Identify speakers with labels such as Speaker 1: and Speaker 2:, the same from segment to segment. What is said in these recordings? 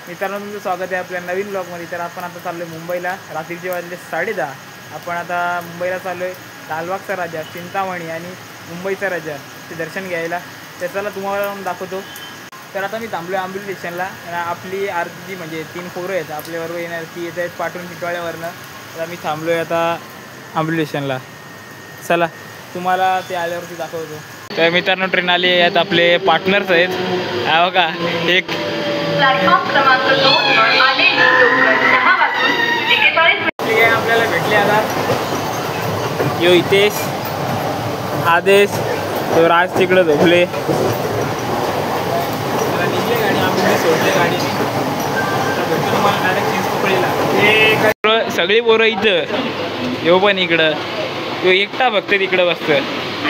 Speaker 1: मित्रांनो, तुमचं स्वागत आहे आपल्या नवीन ब्लॉगमध्ये. तर आपण आता चाललो आहे मुंबईला. रात्रीचे वाजले 10:30. आपण आता मुंबईला चाललो आहे लालबागचा राजा, चिंतामणी आणि मुंबईचा राजा ते दर्शन घ्यायला. त्याच्याला तुम्हाला दाखवतो. तर आता मी थांबलो आहे आंबोली स्टेशनला. आपली अर्धी म्हणजे 3 पोरं आहेत आपल्याबरोबर येणार, ती येत आहेत पाठवून टिटवाळ्यावरनं. आता मी थांबलो आहे आता आंबोली स्टेशनला. चला तुम्हाला ते आल्यावरती दाखवतो. तर मित्रांनो, ट्रेन आली आहेत, आपले पार्टनर्स आहेत. हा बघा, एक
Speaker 2: प्लॅटफॉर्म क्रमांक 2 वर आलेली लोकल 6 वाजून 41
Speaker 1: आपल्याला भेटले. आता यो हितेश, आदेश, तो राज तिकडं झोपले. निघले गाडी, आम्ही सोडले गाडीने. भेटतो तुम्हाला डायरेक्ट चिंचपोकळीला. सगळी पोरं इथं, यो पण इकडं, तो एकटा फक्त तिकडं बसतं.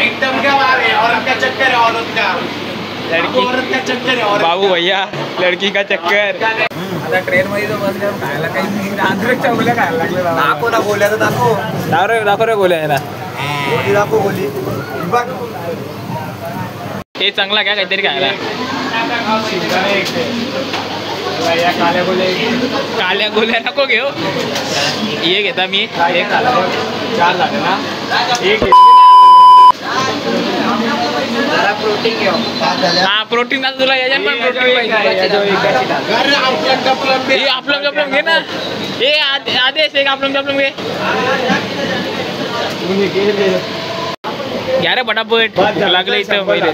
Speaker 3: एकदम क्या बात है, औरत का चक्कर है, औरत का औरत का चक्कर है.
Speaker 1: बाबू भैया, लड़की का चक्कर. आता ट्रेन मध्ये तो बसल्यावर खायला काही आंध्रच्या गोल्या खायला लागले.
Speaker 3: दाखव ना गोल्या, तर दाखव
Speaker 1: दाखव रे गोल्या आहे ना.
Speaker 3: गोली दाखव, गोली बघ.
Speaker 1: हे चांगला काय काहीतरी खायला. काल्या गोल्या नको घेऊ, हे घेता मी. एक चार झाले ना, एक प्रोटीन घेऊ. हा, प्रोटीन आता तुला याच्यात पण प्रोटीन पाहिजे. आपलं जपलं घे ना. हे आदेश एक आपलं जपलं घे. घ्या रे पटापट, लागलं इथं पहिले.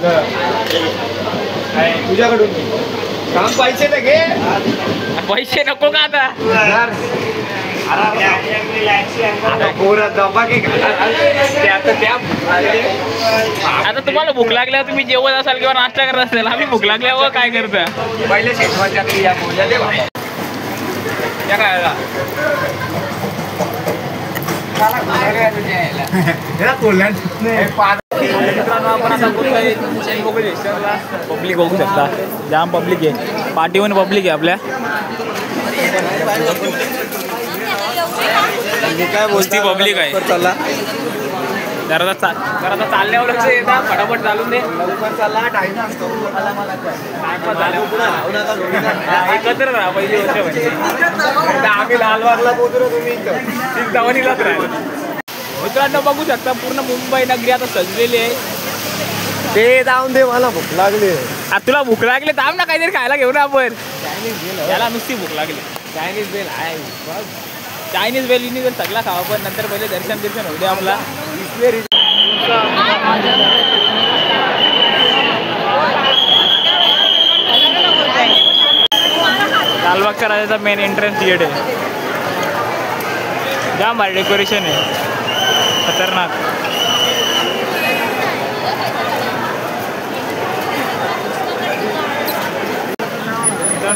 Speaker 3: तुझ्याकडून काम पैसे तर घे.
Speaker 1: पैसे नको का आता. आता तुम्हाला भूक लागल्यावर तुम्ही जेवत असाल किंवा नाश्ता करत असेल. आम्ही भूक लागल्यावर काय करता
Speaker 3: पहिले शेतवाच्या
Speaker 1: काय मित्रांनो, आपण आता पब्लिक बघू शकता. जाम पब्लिक आहे, पाठीवर पब्लिक आहे आपल्या.
Speaker 3: काय
Speaker 1: गोष्टी पब्लिक आहे.
Speaker 3: चला
Speaker 1: जरा चालल्यावर येतात, फटाफट चालून दे. एकत्र राहा पहिली गोष्ट म्हणजे. आम्ही लालबागला पोहोचलो, तुम्ही चिंतामणीलाच राहिलो. मित्रांनो, बघू शकता पूर्ण मुंबई नगरी आता सजलेली आहे.
Speaker 3: ते जाऊन दे, मला भूक लागली.
Speaker 1: तुला भूक लागली, थांब ना, काहीतरी खायला घेऊ ना आपण. याला नुसती भूक लागली. चायनीज बेल आहे, चायनीज बेल इनी बेल सगळा खावा, पण नंतर पहिले दर्शन होऊ दे आपला. लालबागचा राजाचा मेन एंट्रन्स गेट आहे. जाम भारी डेकोरेशन आहे, खतरनाक.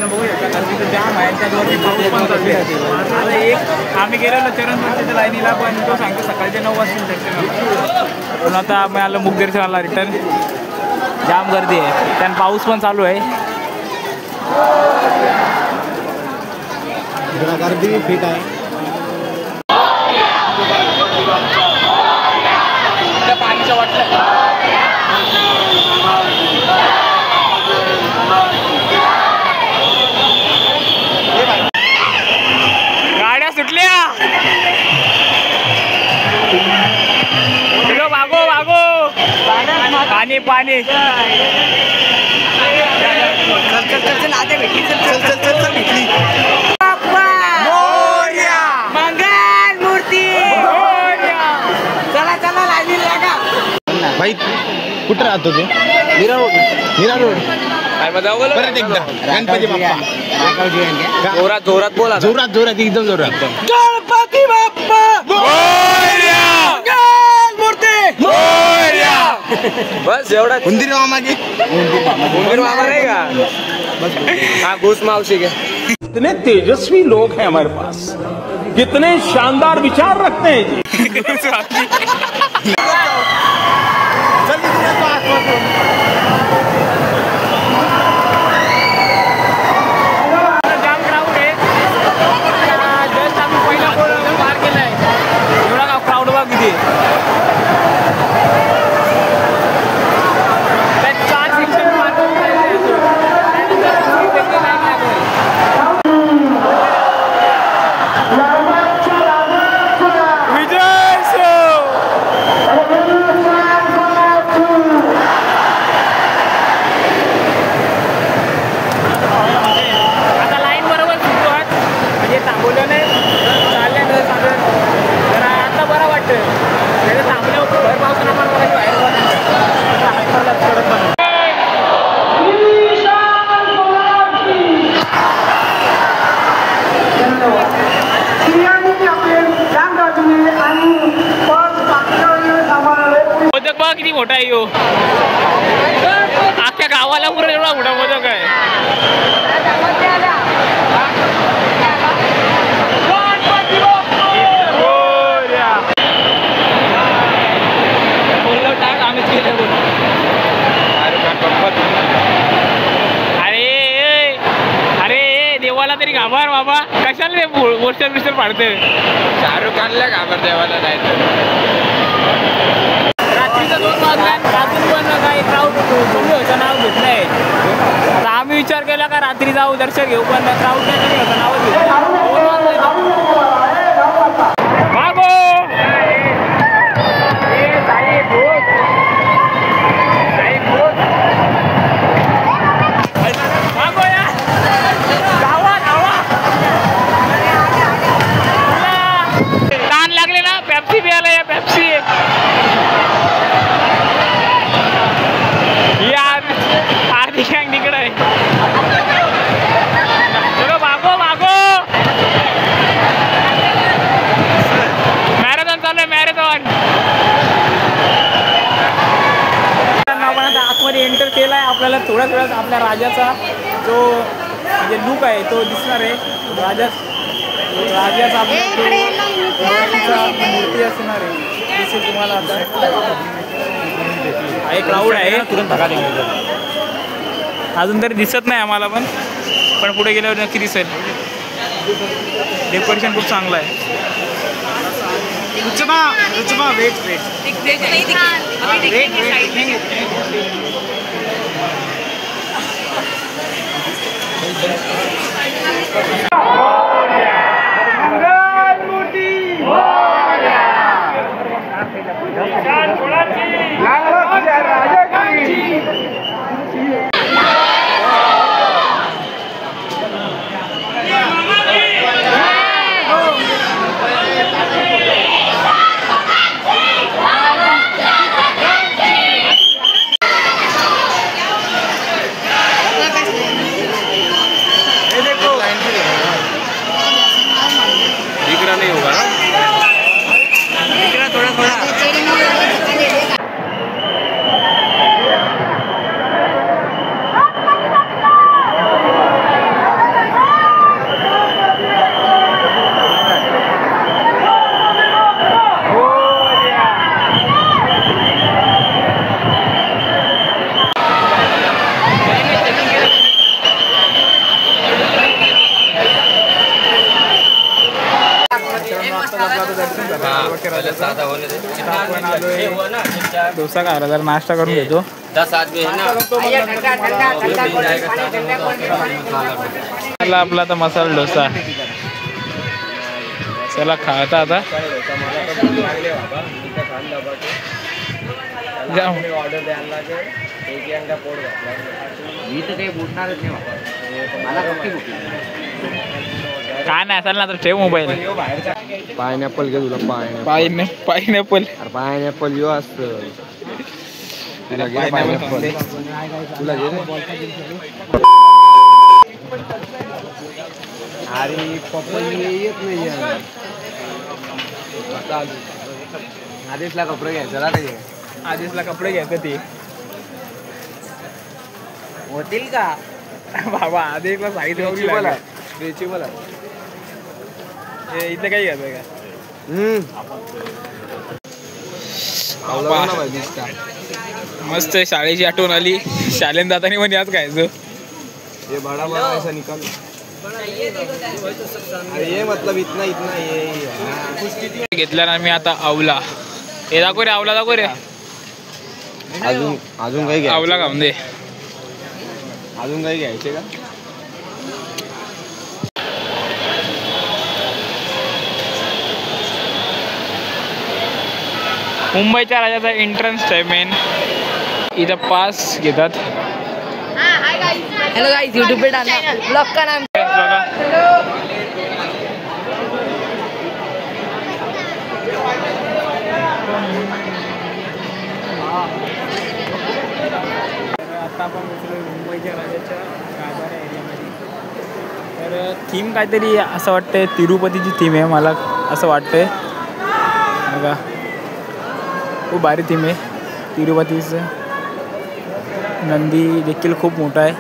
Speaker 1: बघू शकता गर्दीचं जाम आहे. त्याच्यावरती पाऊस पण चालू आहे. आता एक आम्ही गेलेलो चरणवरच्या लाईनीला, पण तो सांगतो सकाळचे 9 वाजता दर्शन. पण आता आम्ही आलो मुख दर्शनाला रिटर्न. जाम गर्दी आहे, त्यानं पाऊस पण चालू आहे.
Speaker 3: गर्दी फिट आहे.
Speaker 1: पाणीच्या वाटलं. गाड्या सुटल्या. भागो भागो, पाणी पाणी.
Speaker 3: भाई कुठं राहतो तू? मीरा रोड. परत एकदा गणपती बाप्पा. जोरात बोला. जोरात एकदम जोरात. गणपती बाप्पा बस एवढा. उंदीर मामा की उंदीर मामा नाही का? हा, घुस मावशी के.
Speaker 4: कितने तेजस्वी लोग हैं हमारे पास, कितने शानदार विचार रखते हैं जी.
Speaker 1: जाम क्राऊड आहे. जस्ट आम्ही पहिला पार केलाय. एवढा का क्राऊड बघ किती. 4 सेक्शन पार करून बघा किती मोठा आहे यो. अख्ख्या गावाला पुरा एवढा मोठा मोठा काय. अरे देवाला तरी घाबर बाबा. कशाला रे पोस्टर बिस्टर पाडते.
Speaker 3: शाहरुख खानला घाबर देवाला नाही.
Speaker 1: रात्रीचा 2 वाजला रात्री पण काही क्राऊड कमी व्हायचं नाव घेत नाही. आता आम्ही विचार केला का रात्री जाऊ दर्शन घेऊ पण क्राऊड नाही कमी व्हायचं नावच घेत ताण लागले ना. पेप्सी प्यायला या पेप्सी यार. आधी गँग तिकडे आहे. चलो मागो मागो. मॅरेथॉन चालू आहे मॅरेथॉन. आपण आता आतमध्ये एंटर केला आहे. आपल्याला थोड्याच वेळात आपल्या राजाचा जो म्हणजे लुक आहे तो दिसणार आहे. राजाचा आपल्या मूर्ती असणार आहे दिसेल तुम्हाला. आता एक क्राऊड आहे तुरंत धक्का देंगे. अजून तरी दिसत नाही आम्हाला पण पुढे गेल्यावर नक्की दिसेल. डेकोरेशन खूप चांगलं आहे.
Speaker 3: नहीं होगा थोड़ा थोड़ा. डोसा खायला जरा नाश्ता करून घेतो. 10 आदमी है ना.
Speaker 1: आपला आता मसाला डोसा. चला खाता आता.
Speaker 3: ऑर्डर द्यायला लागेल. पोट घातला मी तर काही बुडणारच नाही मला.
Speaker 1: काय नाही असेल ना तर ठेव मोबाईल.
Speaker 3: पायनॅपल घे तुला.
Speaker 1: पायनॅपल
Speaker 3: अरे पायनॅपल यो असतं. तुला घे पायनॅपल. तुला घे अरे पप्पल येत नाही. आदेशला कपडे घ्यायचं ना. ते
Speaker 1: आदेशला कपडे घ्यायचं ते
Speaker 3: होतील का
Speaker 1: बाबा. आदेशला सांगितलं
Speaker 3: स्ट्रेचेबल आहे.
Speaker 1: इथं काही घ्यायचं का. मस्त शाळेची आठवण आली. शाळेत जाताना पण याच खायचं.
Speaker 3: ये बड़ा बड़ा ऐसा निकाल. ये मतलब इतना इतना ये
Speaker 1: घेतला ना मी आता आवला. हे दाखव रे आवला दाखव रे.
Speaker 3: अजून काही घ्या.
Speaker 1: आवला खाऊन दे.
Speaker 3: अजून काही घ्यायचे का.
Speaker 1: मुंबईच्या राजाचा एंट्रन्स आहे मेन. इथं पास घेतात.
Speaker 5: हेलो गाइस यूट्यूब पे डालना ब्लॉग का नाम.
Speaker 1: आता आपण मुंबईच्या राजाच्या गाभाऱ्या एरियामध्ये. तर थीम काहीतरी असं वाटतंय तिरुपतीची थीम आहे मला असं वाटतंय. बघा खूप भारी थीम आहे. तिरुपतीचं नंदी देखील खूप मोठा आहे.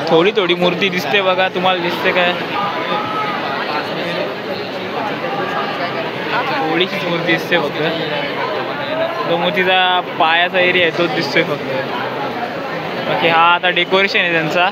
Speaker 1: थोडी थोडी मूर्ती दिसते बघा, तुम्हाला दिसते काय? थोडीशीच मूर्ती दिसते फक्त. तो मूर्तीचा पायाचा एरिया आहे तोच दिसतोय फक्त. बाकी हा आता डेकोरेशन आहे त्यांचा.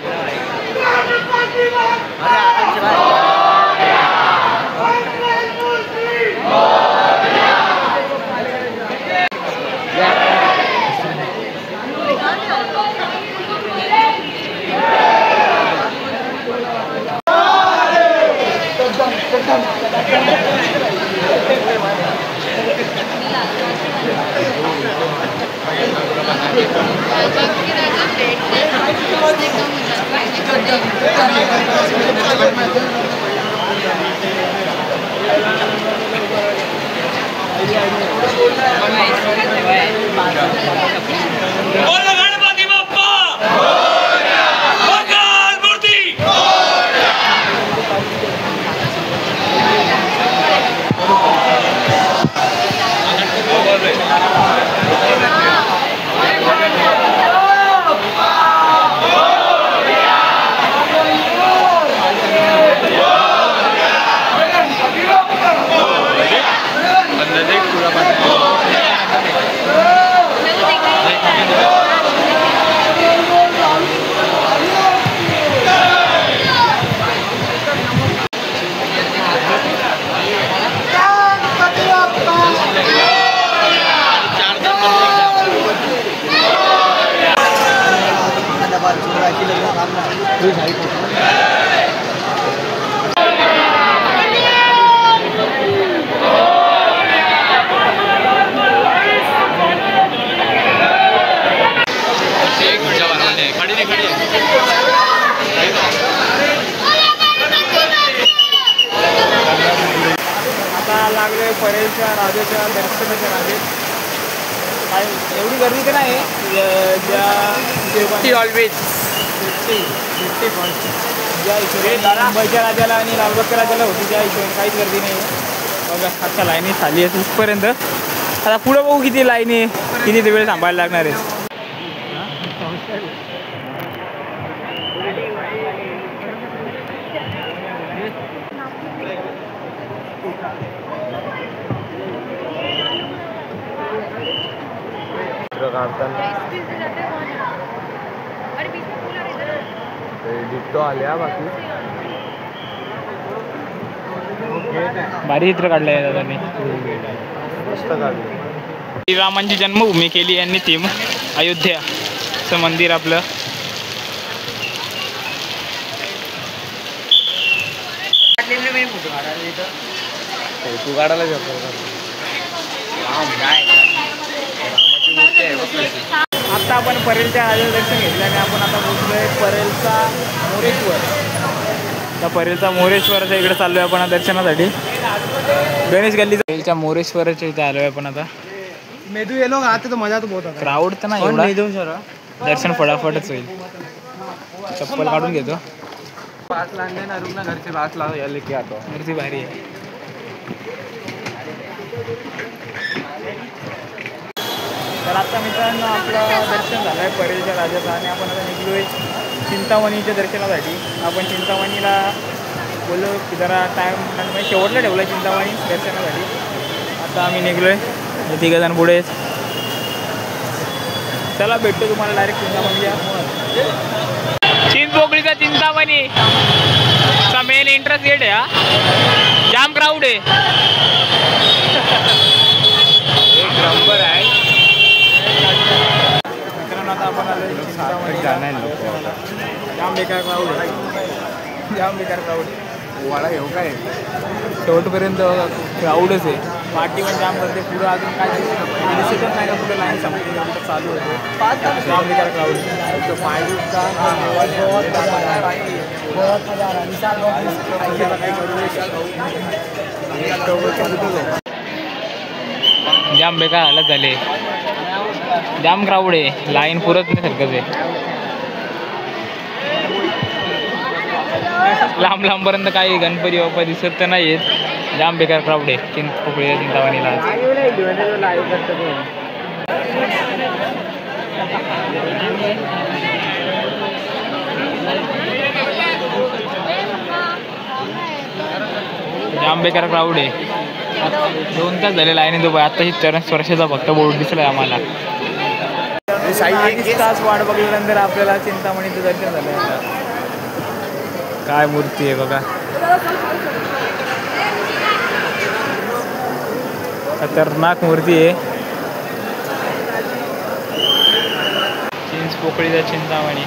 Speaker 1: लागले परेलच्या राजाच्या दर्शनाच्या राजेत. काय एवढी गर्दी तर नाही ज्या
Speaker 3: ऑलवेज
Speaker 1: ज्या हिशोबाने मुंबईच्या राजाला आणि लालबागच्या राजाला होती त्या हिशोबाने काहीच गर्दी नाही आहे बघा. आता लाईनी खाली आहे तिथपर्यंत. आता पुढं बघू किती लाईनी किती वेळ थांबायला लागणार आहे.
Speaker 3: डिट्टो आल्या बाकी
Speaker 1: भारी चित्र काढलं आहे दादांनी.
Speaker 3: मस्त काढलं.
Speaker 1: श्रीरामांची जन्मभूमी केली यांनी थीम अयोध्याचं मंदिर आपलं.
Speaker 3: तू काढायला जातो.
Speaker 1: आता आपण परेलच्या राजाचं दर्शन घेतलं आणि आपण आता पोहोचलोय परेलचा मोरेश्वर. त्या परेलचा मोरेश्वरच्या इकडे चाललोय आपण दर्शनासाठी. गणेश गल्ली परेलच्या मोरेश्वरच्या इथे आलोय आपण आता.
Speaker 3: मेदू ये लोग आते तो मजा तो बहुत आता.
Speaker 1: क्राऊड तर नाही एवढा. दर्शन फटाफटच होईल. चप्पल काढून घेतो.
Speaker 3: पास लाने ना रुकना घर से पास ला लेके आता.
Speaker 1: मूर्ती भारी आहे. तर आता मित्रांनो आपलं दर्शन झालं आहे परेलच्या राजाचं आणि आपण आता निघलो आहे चिंतामणीच्या दर्शनासाठी. आपण चिंतामणीला बोललो की जरा टाईम म्हणजे शेवटला ठेवला आहे चिंतामणी दर्शनासाठी. आता आम्ही निघलो आहे तिघंजण पुढे. चला भेटतो तुम्हाला डायरेक्ट चिंतामणीच्या. चिंचपोकळीचा चिंतामणी चा मेन एंट्रन्स गेट आहे. हा जाम क्राऊड आहे. एक नंबर आहे. आता आपण आलो जाम बेकार क्राऊड आहे. जाम बेकार क्राऊड.
Speaker 3: वाडा घेऊ काय
Speaker 1: शेवटपर्यंत क्राऊडच आहे. पार्टी पण जाम करते. पुढं अजून काय दिसतच नाही का पुढे लाईन संपली चालू होते. जाम बेकार क्राऊड. जाम बेकार हालत झाले. जाम क्राऊड आहे. लाईन पुरत नाही सारखंच आहे. लांब लांबपर्यंत काही गणपती बाप्पा दिसत तर नाही आहेत. जाम बेकार क्राऊड आहे चिंचपोकळी चिंतामणीला. जाम बेकार क्राऊड आहे. 2 तास झाले लाईन तो आताही चरण स्पर्शाचा फक्त बोर्ड दिसलाय आम्हाला. 1 तास वाट बघल्यानंतर आपल्याला चिंतामणीचं दर्शन झालं. काय मूर्ती आहे बघा, खतरनाक मूर्ती आहे. चिंचपोकळीचा चिंतामणी.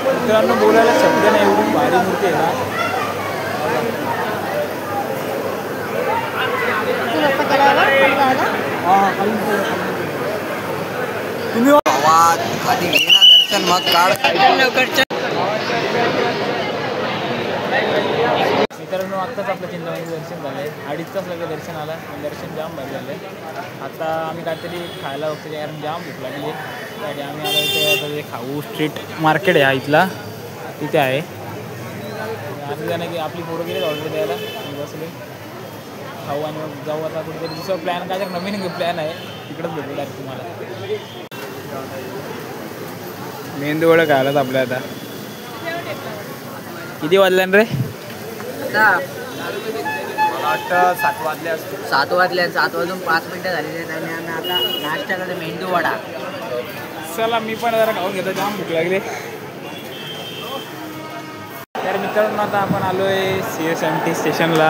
Speaker 1: मित्रांनो बोलायला शब्द नाही, एवढी भारी मूर्ती आहे ना. तुम्ही
Speaker 3: आधी घे ना दर्शन मग काढ लवकर.
Speaker 1: मित्रांनो आत्ताच आपलं चिंतामणीचं दर्शन झालं आहे. 2.5 तास लागलं दर्शन आला. दर्शन जाम भारी झालं आहे. आता आम्ही काहीतरी खायला बघतो कारण जाम भूक लागली. त्यासाठी आम्ही आता इथे आता ते खाऊ स्ट्रीट मार्केट आहे हा इथला, तिथे आहे. असं जाणं की आपली पोरं गेली ऑर्डर द्यायला बसले खाऊ आणि मग जाऊ. आता कुठेतरी दुसरा प्लॅन काय तर नवीन प्लॅन आहे, तिकडंच भेटू डायरेक्ट तुम्हाला. मेंदू वडा खायलाच आपल्या. आता किती वाजल्यान रे?
Speaker 3: मला वाटतं 7 वाजले असते. 7 वाजले. 7 वाजून 5 मिनिटं झालेली आहेत आणि आम्ही आता नाश्त्याकडे मेंदू वडा.
Speaker 1: चला मी पण जरा खाऊन घेतो, जाम भूक लागली. तर मित्रांनो आता आपण आलो आहे CSMT स्टेशनला.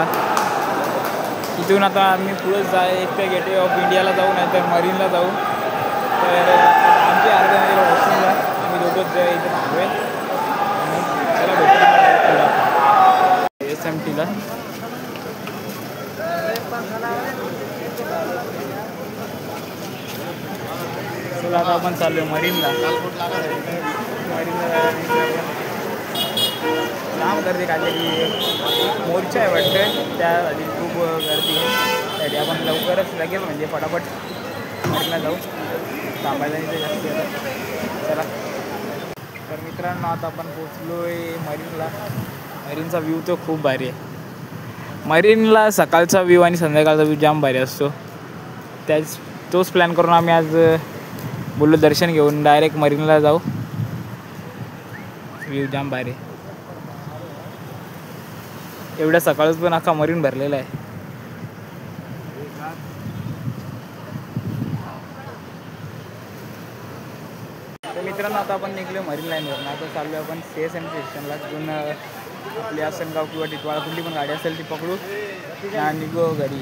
Speaker 1: इथून आता आम्ही पुढे एक तर गेटवे ऑफ इंडियाला जाऊ नाही तर मरीनला जाऊ. तर आमची अर्ध्या वॉशिंगला आम्ही दोघंच इथे थांबू आहे. चला भेटू CSMTला. चला आता आपण चालू आहे मरीनला. जाम गर्दी काहीतरी मोर्चा आहे वाटतं, त्यासाठी खूप गर्दी आहे. त्यासाठी आपण लवकरच लगेच म्हणजे फटाफट मरीनला जाऊ. थांबायला इथे जास्त आहे. चला तर मित्रांनो आता आपण पोचलो आहे मरीनला. मरीनचा व्ह्यू तो खूप भारी आहे. मरीनला सकाळचा व्ह्यू आणि संध्याकाळचा व्ह्यू जाम भारी असतो. तोच प्लॅन करून आम्ही आज बोललो दर्शन घेऊन डायरेक्ट मरीनला जाऊ. व्ह्यू जाम भारी. एवढ्या सकाळच पण अख्खा मरीन भरलेला आहे. तर मित्रांनो आता आपण निघलो मरीन लाईनवरून. आता चाललो आपण CSMT स्टेशनला. तिथून आपली आसनगाव किंवा टिटवाळा कुठली पण गाडी असेल ती पकडू आणि निघू घरी.